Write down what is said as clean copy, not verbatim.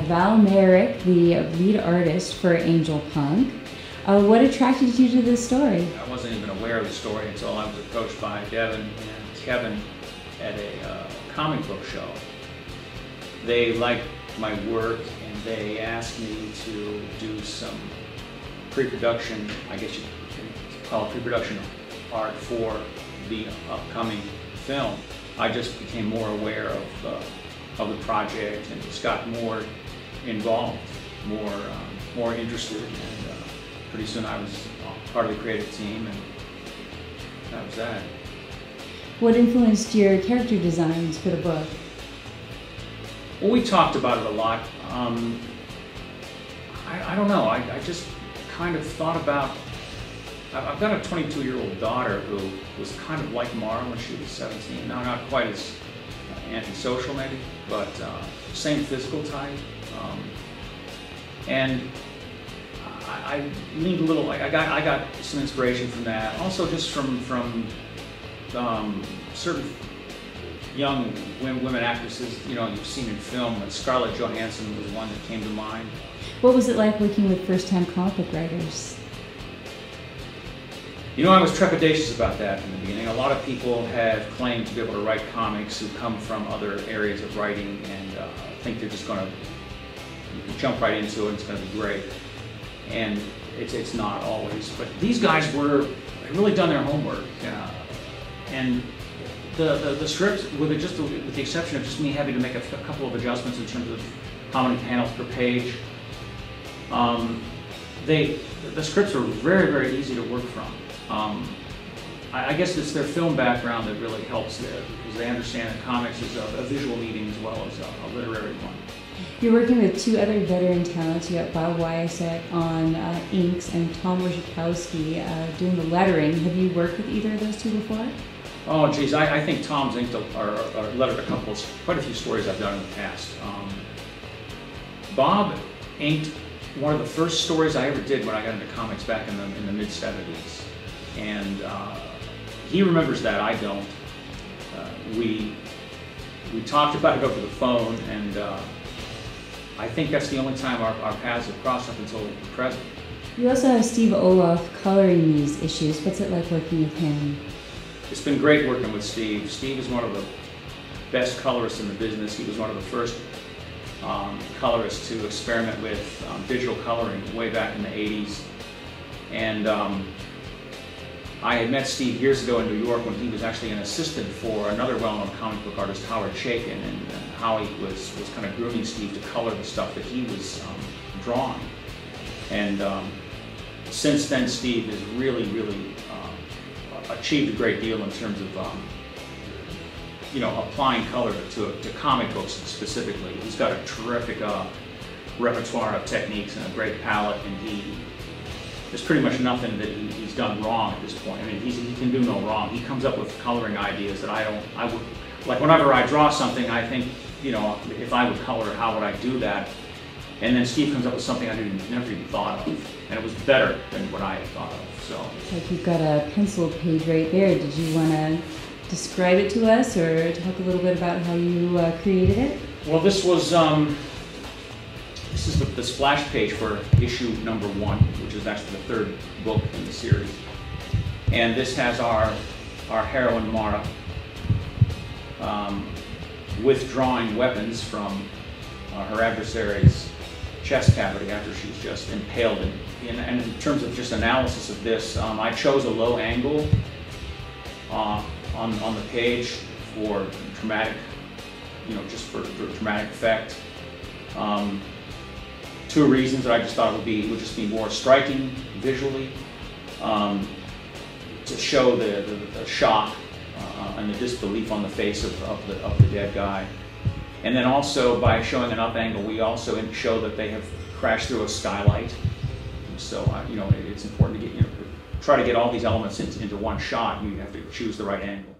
Val Mayerik, the lead artist for Angel Punk. What attracted you to this story? I wasn't even aware of the story until I was approached by Devin and Kevin at a comic book show. They liked my work and they asked me to do some pre-production, I guess you could call it pre-production art for the upcoming film. I just became more aware of the project and just got more involved, more interested, and pretty soon I was part of the creative team, and that was that. What influenced your character designs for the book? Well, we talked about it a lot. I don't know, I just kind of thought about, I've got a 22-year-old daughter who was kind of like Mara when she was 17. Now, not quite as antisocial maybe, but same physical type. And I leaned a little, I got some inspiration from that. Also just from certain young women actresses, you know, you've seen in film. Scarlett Johansson was one that came to mind. What was it like working with first-time comic book writers? You know, I was trepidatious about that in the beginning. A lot of people have claimed to be able to write comics who come from other areas of writing and think they're just going to jump right into it and it's going to be great. And it's not always. But these guys had really done their homework. And the script, with the exception of just me having to make a couple of adjustments in terms of how many panels per page, the scripts are very, very easy to work from. I guess it's their film background that really helps there, because they understand that comics is a visual medium as well as a literary one. You're working with two other veteran talents. You got Bob Wyasek on inks and Tom Wojciechowski doing the lettering. Have you worked with either of those two before? Oh, geez, I think Tom's inked or lettered quite a few stories I've done in the past. Bob inked one of the first stories I ever did when I got into comics back in the mid-70s. And he remembers that, I don't. We talked about it over the phone, and I think that's the only time our paths have crossed up until the present. You also have Steve Olaf coloring these issues. What's it like working with him? It's been great working with Steve. Steve is one of the best colorists in the business. He was one of the first colorists to experiment with digital coloring way back in the 80s. And I had met Steve years ago in New York when he was actually an assistant for another well-known comic book artist, Howard Chaykin, and Howie was kind of grooming Steve to color the stuff that he was drawing. And since then, Steve has really achieved a great deal in terms of you know, applying color to comic books specifically. He's got a terrific repertoire of techniques and a great palette, and there's pretty much nothing that he's done wrong at this point. I mean, he can do no wrong. He comes up with coloring ideas that I would, like whenever I draw something, I think, you know, if I would color, how would I do that? And then Steve comes up with something I never even thought of, and it was better than what I had thought of. So, like, you've got a pencil page right there. Did you want to describe it to us, or talk a little bit about how you created it? Well, this was this is the splash page for issue number 1, which is actually the 3rd book in the series. And this has our heroine Mara withdrawing weapons from her adversary's chest cavity after she's just impaled him. And in terms of just analysis of this, I chose a low angle on the page for dramatic, you know, just for dramatic effect. 2 reasons that I just thought would just be more striking visually, to show the shock and the disbelief on the face of the dead guy. And then also, by showing an up angle, we also show that they have crashed through a skylight. So you know, it's important to get, you know, try to get all these elements into one shot. You have to choose the right angle.